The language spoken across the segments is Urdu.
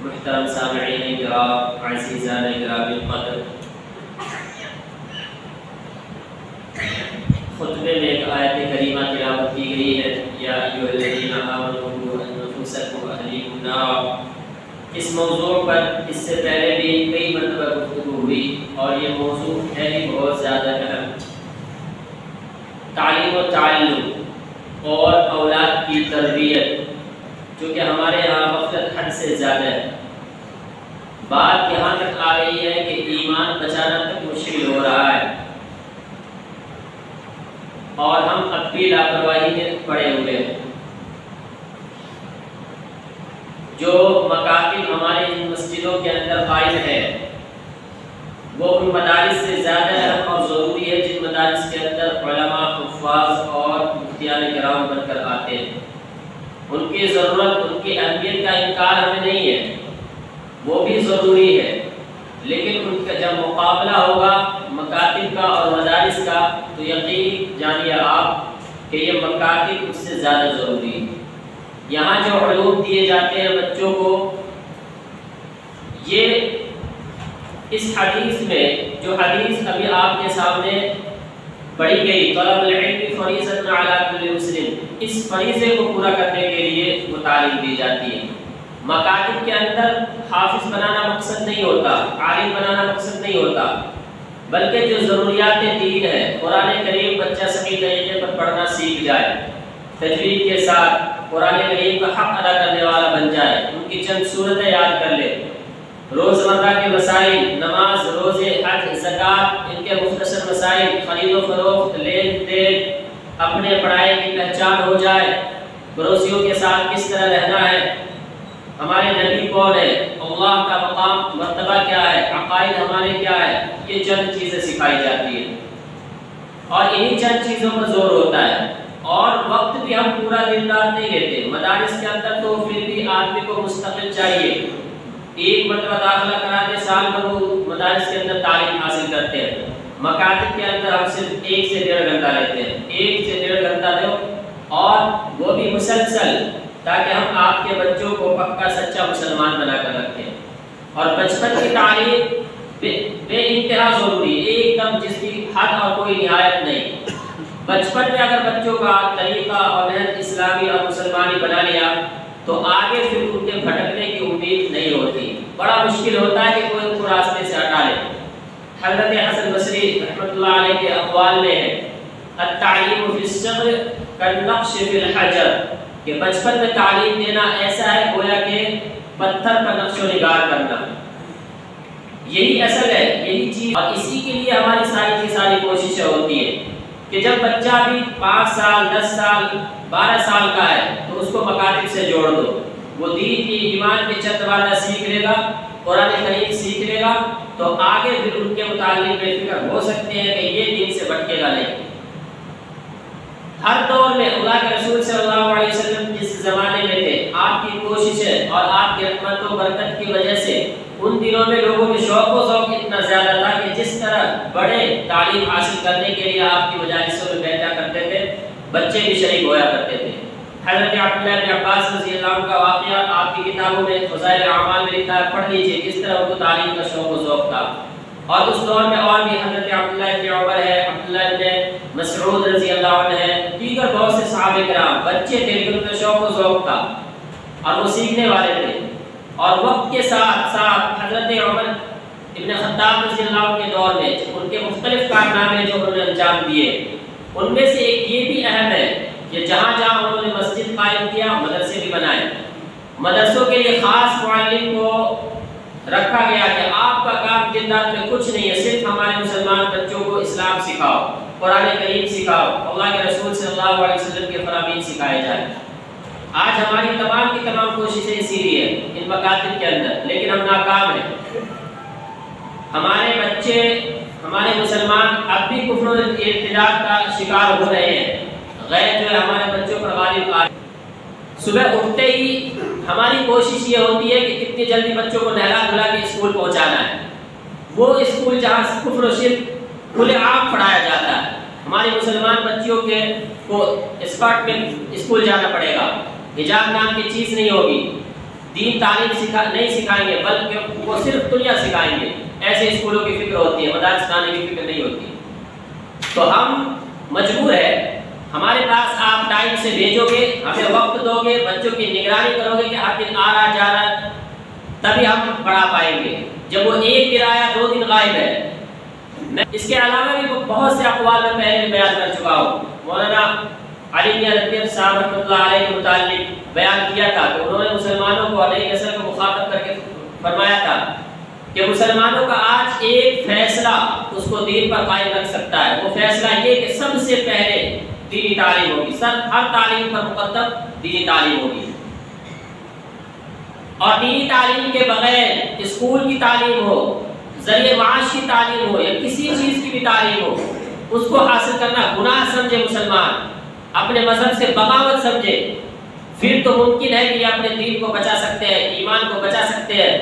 محترم سامعین کرام، عزیزان کرام القدر، خطبے میں ایک آیت کریمہ تلاوت کی گئی ہے، یا ایھا الذین آمنوا قوا انفسکم واہلیکم نارا۔ اس موضوع پر اس سے پہلے بھی کئی مرتبہ گفتگو ہوئی اور یہ موضوع ہے ہی بہت زیادہ اہم۔ تعلیم و تعلم اور اولاد کی تربیت، جو کہ ہمارے یہاں غفلت حد سے زیادہ ہے۔ بات یہاں تک آ گئی ہے کہ ایمان بچانا تک مشکل ہو رہا ہے اور ہم اب بھی لاپرواہی میں پڑے ہوئے ہیں۔ جو مکاتب ہمارے مسجدوں کے اندر قائم ہے وہ ان مدارس سے زیادہ اہم اور ضروری ہے جن مدارس کے اندر علماء، حفاظ اور مفتیان کرام بن کر آتے ہیں۔ ان کی ضرورت، ان کی اہمیت کا انکار ہمیں نہیں ہے، وہ بھی ضروری ہے، لیکن ان کا جب مقابلہ ہوگا مکاتب کا اور مدارس کا تو یقین جانیے آپ کہ یہ مکاتب اس سے زیادہ ضروری ہے۔ یہاں جو علوم دیے جاتے ہیں بچوں کو، یہ اس حدیث میں جو حدیث ابھی آپ کے سامنے پڑھی گئی، طلب العلم فریضۃ علی کل مسلم، اس فریضے کو پورا کرنے کے لیے وہ تعلیم دی جاتی ہے۔ مکاتب کے اندر حافظ بنانا مقصد نہیں ہوتا، عالم بنانا مقصد نہیں ہوتا، بلکہ جو ضروریات دین ہے، قرآن کریم بچہ صحیح طریقے پر پڑھنا سیکھ جائے، تجوید کے ساتھ قرآن کریم کا حق ادا کرنے والا بن جائے، ان کی چند صورتیں یاد کر لے، روزمرہ کے مسائل، نماز، روزے، حج، زکوٰۃ، ان کے مختصر مسائل، خرید و فروخت، لین دین، اپنے پڑھائی کی پہچان ہو جائے، پڑوسیوں کے ساتھ کس طرح رہنا ہے، ہمارے نبی کون ہے، اللہ کا مقام مرتبہ کیا ہے، عقائد ہمارے کیا ہے، یہ چند چیزیں سکھائی جاتی ہیں اور انہی چند چیزوں پر زور ہوتا ہے۔ اور وقت بھی ہم پورا دن رات نہیں لیتے، مدارس کے اندر تو پھر بھی آدمی کو مستقل چاہیے، ایک مرتبہ داخلہ کرا دے، سال بھر وہ مدارس کے اندر تعلیم حاصل کرتے ہیں۔ مکاتب کے اندر ہم صرف 1 سے 1.5 گھنٹہ لیتے ہیں، 1 سے 1.5 گھنٹہ دو، اور وہ بھی مسلسل، تاکہ ہم آپ کے بچوں کو پکا سچا مسلمان بنا کر رکھیں۔ اور بچپن کی تعلیم بے انتہا ضروری ہے، ایک دم جس کی حد اور کوئی نہایت نہیں۔ بچپن میں اگر بچوں کا طریقہ اور نہج اسلامی اور مسلمانی بنا لیا تو آگے پھر ان کے بھٹکنے کی امید نہیں ہوتی، بڑا مشکل ہوتا ہے کہ کوئی ان کو راستے سے ہٹا لے۔ حضرت حسن بصری رحمۃ اللہ علیہ کے اقوال میں ہے، التعلیم فی الصغر کالنقش فی الحجر، کہ بچپن میں تعلیم دینا ایسا ہے گویا کہ پتھر پر نقش و نگار کرنا، یہی اصل ہے، یہی چیز، اور اسی کے لیے ہماری ساری کی ساری کوششیں ہوتی ہیں کہ جب بچہ بھی 5 سال، 10 سال، 12 سال کا ہے تو اس کو مکاتب سے جوڑ دو، وہ دین کی، ایمان کے چند باتیں سیکھ لے گا، قرآن کریم سیکھ لے گا، تو آگے پھر ان کے متعلق بے فکر ہو سکتے ہیں کہ یہ دین سے بھٹکے گا نہیں۔ ہر دور میں اللہ کے رسول صلی اللہ علیہ وسلم جس زمانے میں تھے، آپ کی کوششیں اور آپ کی رحمت و برکت کی وجہ سے ان دنوں میں لوگوں میں شوق و ذوق اتنا زیادہ تھا کہ جس طرح بڑے تعلیم حاصل کرنے کے لیے آپ کی مجالسوں میں بیٹھا کرتے تھے، بچے بھی شریک ہویا کرتے تھے۔ حضرت عبداللہ بن عباس رضی اللہ عنہ کا واقعہ آپ کی کتابوں میں فضائل اعمال میں لکھا ہے، پڑھ لیجئے کس طرح ان کو تعلیم کا شوق و ذوق تھا۔ اور اس دور میں اور بھی حضرت عبداللہ بن عمر ہے، عبداللہ بن مسعود رضی اللہ عنہ ہے، دیگر بہت سے صحابہ کرام، بچے تھے لیکن ان میں شوق و ذوق تھا اور وہ سیکھنے والے تھے۔ اور وقت کے ساتھ ساتھ حضرت عمر ابن خطاب رضی اللہ عنہ کے دور میں ان کے مختلف کارنامے جو انہوں نے انجام دیے، ان میں سے ایک یہ بھی اہم ہے کہ جہاں جہاں انہوں نے مسجد قائم کیا، مدرسے بھی بنائے، مدرسوں کے لیے خاص معلم کو رکھا گیا کہ آپ کا کام جنات میں کچھ نہیں ہے، صرف ہمارے مسلمان بچوں کو اسلام سکھاؤ، قرآن کریم سکھاؤ، اللہ کے رسول صلی اللہ علیہ وسلم کے فرامین سکھائے جائیں۔ آج ہماری تمام کی تمام کوششیں اسی لیے ان مکاتب کے اندر، لیکن ہم ناکام ہیں۔ ہمارے بچے، ہمارے مسلمان اب بھی کفر و ارتداد کا شکار ہو رہے ہیں، غیر جو ہے ہمارے بچوں پر غالب آ رہے ہیں۔ صبح اٹھتے ہی ہماری کوشش یہ ہوتی ہے کہ کتنی جلدی بچوں کو نہلا دھلا کے اسکول پہنچانا ہے، وہ اسکول جہاں کفر و شرک کھلے عام پڑھایا جاتا ہے، ہماری مسلمان بچیوں کے کو اسکرٹ میں اسکول جانا پڑے گا، حجاب نام کی چیز نہیں ہوگی، دین تعلیم نہیں سکھائیں گے بلکہ وہ صرف دنیا سکھائیں گے. ایسے اسکولوں کی فکر ہوتی ہے, مدارس لانے کی فکر نہیں ہوتی. تو ہم مجبور ہے, ہمارے پاس آپ ٹائم سے بھیجو گے, ہمیں وقت دو گے, بچوں کی نگرانی کرو گے کہ ہر دن آ رہا جا رہا ہے, تبھی ہم پڑھا پائیں گے. جب وہ ایک دن آیا 2 دن غائب ہے. میں اس کے علاوہ بھی بہت سے اقوال میں پہلے بیان کر چکا ہوں. مولانا علی ندوی صاحب رحمۃ اللہ علیہ کے متعلق بیان کیا تھا کہ انہوں نے مسلمانوں کو نئی نسل کو مخاطب کر کے فرمایا تھا کہ مسلمانوں کا آج ایک فیصلہ اس کو دین پر قائم رکھ سکتا ہے. وہ فیصلہ یہ کہ سب سے پہلے دینی تعلیم ہوگی, ہر تعلیم پر مقدم دینی تعلیم ہوگی. اور دینی تعلیم کے بغیر اسکول کی تعلیم ہو, ذریعہ معاش کی تعلیم ہو یا کسی چیز کی بھی تعلیم ہو, اس کو حاصل کرنا گناہ سمجھے مسلمان, اپنے مذہب سے بغاوت سمجھے, پھر تو ممکن ہے کہ یہ اپنے دین کو بچا سکتے ہیں, ایمان کو بچا سکتے ہیں,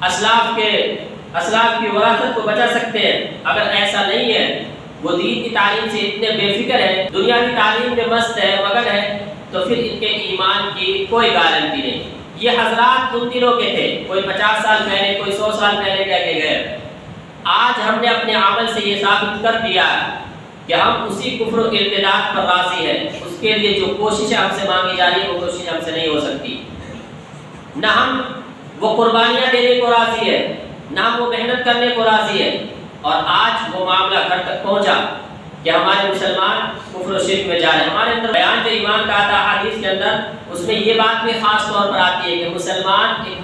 اسلاف کی وراثت کو بچا سکتے ہیں. اگر ایسا نہیں ہے, وہ دین کی تعلیم سے اتنے بے فکر ہے, دنیا کی تعلیم میں مست ہے, مگن ہے, تو پھر ان کے ایمان کی کوئی گارنٹی نہیں. یہ حضرات ان دنوں کے تھے, کوئی 50 سال پہلے, کوئی 100 سال پہلے کہہ کے گئے. آج ہم نے اپنے عمل سے یہ ثابت کر دیا کہ ہم اسی کفر و ارتداد پر راضی ہیں. اس کے لیے جو کوششیں ہم سے مانگی جا رہی ہیں وہ کوششیں ہم سے نہیں ہو سکتی. نہ ہم وہ قربانیاں دینے کو راضی ہے, نہ ہم وہ محنت کرنے کو راضی ہے. اور آج وہ معاملہ گھر تک پہنچا کہ ہمارے مسلمان کفر و شرک میں جا رہے ہیں. ہمارے اندر بیان جو ایمان کا آتا ہے حدیث کے اندر, اس میں یہ بات بھی خاص طور پر آتی ہے کہ ایک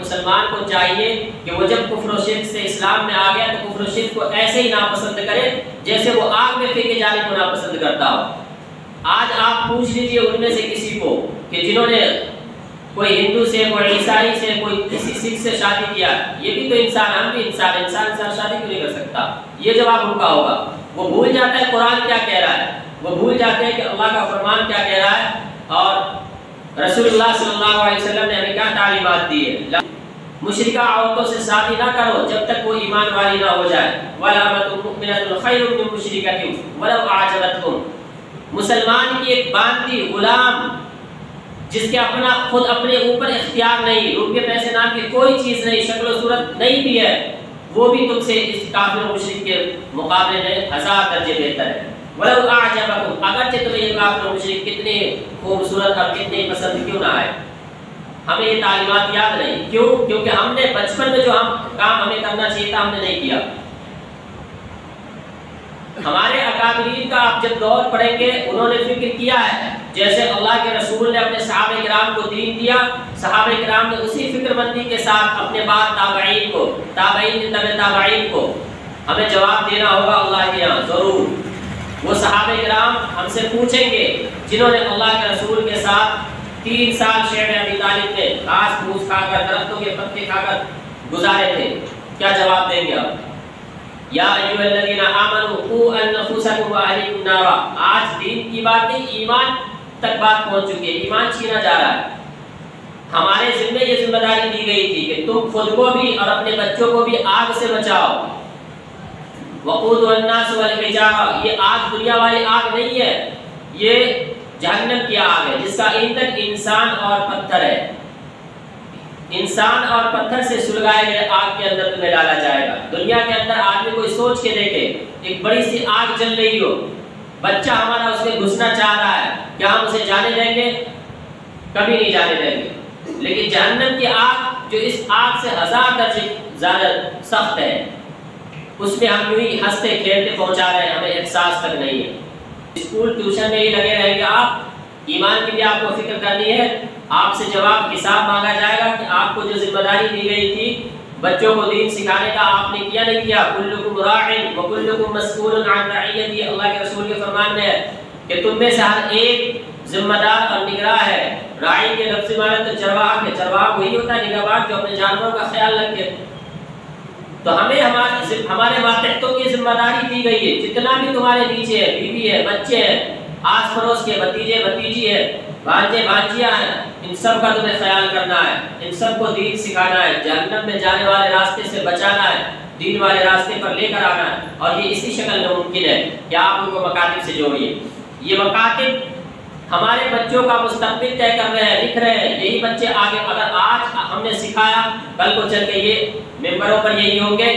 مسلمان کو چاہیے کہ وہ جب کفر و شرک سے اسلام میں آ گیا تو کفر و شرک کو ایسے ہی ناپسند کرے جیسے وہ آگ میں پھینکے جانے کو ناپسند کرتا ہو. آج آپ پوچھ لیجئے ان میں سے کسی کو کہ جنہوں نے کوئی ہندو سے, کوئی عیسائی سے, کوئی کسی سکھ سے شادی کیا, یہ بھی تو انسان, ہم بھی انسان شادی کیوں نہیں کر سکتا؟ یہ جواب ان کا ہوگا. وہ بھول جاتا ہے قرآن کیا کہہ رہا ہے, وہ بھول جاتے ہیں کہ اللہ کا فرمان کیا کہہ رہا ہے اور رسول اللہ صلی اللہ علیہ وسلم نے ہمیں کیا تعلیمات دی ہے. مشرکہ عورتوں سے شادی نہ کرو جب تک وہ ایمان والی نہ ہو جائے. وَلَأَمَةٌ مُؤْمِنَةٌ خَيْرٌ مِّن مُشْرِكَةٍ وَلَوْ أَعْجَبَتْكُمْ. مسلمان کی ایک باندی غلام جس کے خود اپنے اوپر اختیار نہیں, روپے پیسے نام کی کوئی چیز نہیں, شکل و صورت نہیں بھی ہے, وہ بھی تم سے اس کافر و مشرک کے مقابلے میں 1000 درجے بہتر ہے. وَلَوْ أَعْجَبَكُمْ, اگرچہ تمہیں یہ کافر و مشرک کتنے خوبصورت اور کتنے پسند کیوں نہ آئے. ہمیں یہ تعلیمات یاد نہیں. کیوں؟ کیونکہ ہم نے بچپن میں جو کام ہمیں کرنا چاہیے تھا ہم نے نہیں کیا. ہمارے اکابرین کا آپ جب دور پڑھیں گے, انہوں نے فکر کیا ہے جیسے اللہ کے رسول نے اپنے صحابہ کرام کو دین دیا, صحابہ کرام نے اسی فکر مندی کے ساتھ اپنے بعد تابعین کو, تابعین تبع تابعین کو ہمیں جواب دینا ہوگا اللہ کے یہاں ضرور. وہ صحابہ کرام ہم سے پوچھیں گے جنہوں نے اللہ کے رسول کے ساتھ 3 سال شیخ ابی طالب نے گھاس پھوس کھا کر, درختوں کے پتے کھا کر گزارے تھے, کیا جواب دیں گے آپ؟ یا ایھا الذین آمنوا قوا انفسکم واہلیکم نارا. آج دین کی بات نہیں, ایمان تک بات پہنچ چکی ہے, ایمان چھینا جا رہا ہے. ہمارے ذمہ یہ ذمہ داری دی گئی تھی کہ تم خود کو بھی اور اپنے بچوں کو بھی آگ سے بچاؤ. وقودها الناس والحجارہ, یہ آگ دنیا والی آگ نہیں ہے, یہ جہنم کی آگ ہے جس کا ایندھن انسان اور پتھر ہے. انسان اور پتھر سے سلگائے گئے آگ کے اندر تمہیں ڈالا جائے گا. دنیا کے اندر آدمی کوئی سوچ کے دیکھے, ایک بڑی سی آگ جل رہی ہو, بچہ ہمارا اس میں گھسنا چاہ رہا ہے, کیا ہم اسے جانے دیں گے؟ کبھی نہیں جانے دیں گے. لیکن جہنم کی آگ جو اس آگ سے 1000 درجے زیادہ سخت ہے, اس میں ہم یوں ہی ہنستے کھیلتے پہنچا رہے ہیں, ہمیں احساس تک نہیں ہے. اسکول ٹیوشن میں ہی لگے رہیں گے آپ, ایمان کی بھی آپ کو فکر کرنی ہے. آپ سے جواب حساب مانگا جائے گا کہ آپ کو جو ذمہ داری دی گئی تھی بچوں کو دین سکھانے کا, آپ نے کیا نہیں کیا. کلکم راع وکلکم مسئول عن رعیتہ, اللہ کے رسول کے فرمان میں ہے کہ تم میں سے ہر ایک ذمہ دار اور نگراں ہے. راعی کے لفظی معنی تو چرواہا ہے, چرواہا وہی ہوتا ہے نگہبان جو اپنے جانوروں کا خیال رکھے. تو ہمیں ہمارے ماتحتوں کی ذمہ داری دی گئی ہے, جتنا بھی تمہارے نیچے ہے, بیوی ہے, بچے ہیں, آس پڑوس کے بھتیجے بھتیجی ہے, بھانجے بھانجیاں ہیں, ان سب کا تمہیں خیال کرنا ہے, ان سب کو دین سکھانا ہے, جہنم میں جانے والے راستے سے بچانا ہے, دین والے راستے پر لے کر آنا ہے. اور یہ اسی شکل میں ممکن ہے کہ آپ ان کو مکاتب سے جوڑیے. یہ مکاتب ہمارے بچوں کا مستقبل طے کر رہے ہیں، لکھ رہے ہیں، یہی بچے آگے، اگر آج ہم نے سکھایا کل کو چل کے یہ ممبروں پر یہی ہوں گے،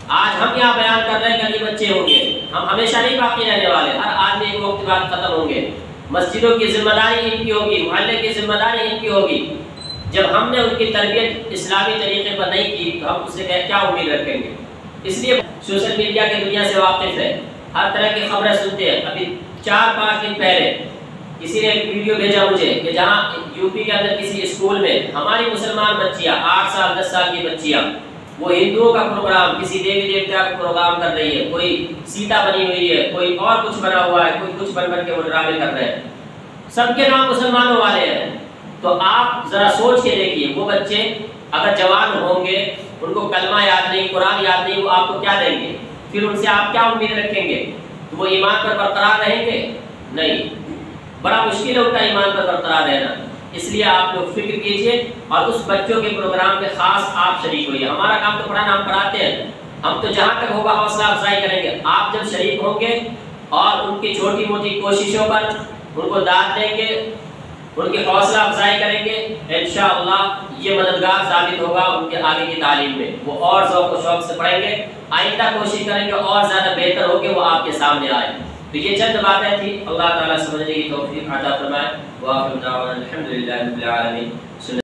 آج ہم یہاں بیان کر رہے ہیں کل یہ بچے ہوں گے، ہم ہمیشہ نہیں باقی رہنے والے، ہر آدمی ایک وقت بعد ختم ہوں گے۔ مسجدوں کی ذمہ داری ان کی ہوگی، محلے کی ذمہ داری ان کی ہوگی۔ جب ہم نے ان کی تربیت اسلامی طریقے پر نہیں کی تو ہم اس سے کیا امید رکھیں گے؟ اس لیے سوشل میڈیا کی دنیا سے واقف ہے، ہر طرح کی خبریں سنتے ہیں۔ ابھی 4-5 دن پہلے کسی نے ایک ویڈیو بھیجا مجھے کہ جہاں یوپی کے اندر کسی اسکول میں ہماری مسلمان بچیاں 8 سال 10 سال کی بچیاں وہ ہندوؤں کا پروگرام، کسی دیوی دیوتا کا پروگرام کر رہی ہے، کوئی سیتا بنی ہوئی ہے، کوئی اور کچھ بنا ہوا ہے، کوئی کچھ بن کے وہ ڈرامے کر رہے ہیں، سب کے نام مسلمانوں والے ہیں۔ تو آپ ذرا سوچ کے دیکھیے، وہ بچے اگر جوان ہوں گے، ان کو کلمہ یاد نہیں، قرآن یاد نہیں، وہ آپ کو کیا دیں گے؟ پھر ان سے آپ کیا امید رکھیں گے؟ تو وہ ایمان پر برقرار رہیں گے؟ نہیں، بڑا مشکل ہوتا ہے ایمان پر برقرار رہنا۔ اس لیے آپ لوگ فکر کیجئے اور اس بچوں کے پروگرام میں خاص آپ شریک ہوئیے۔ ہمارا کام تو پڑھانا، ہم پڑھاتے ہیں، ہم تو جہاں تک ہوگا حوصلہ افزائی کریں گے۔ آپ جب شریک ہوں گے اور ان کی چھوٹی موٹی کوششوں پر ان کو داد دیں گے، ان کی حوصلہ افزائی کریں گے، انشاءاللہ یہ مددگار ثابت ہوگا ان کے آگے کی تعلیم میں۔ وہ اور ذوق و شوق سے پڑھیں گے، آئندہ کوشش کریں گے اور زیادہ بہتر ہو کے وہ آپ کے سامنے آئے۔ تو یہ چند باتیں تھیں، اللہ تعالیٰ سمجھنے کی توفیق عطا فرمائے۔ وآخر دعوانا الحمدللہ رب العالمین۔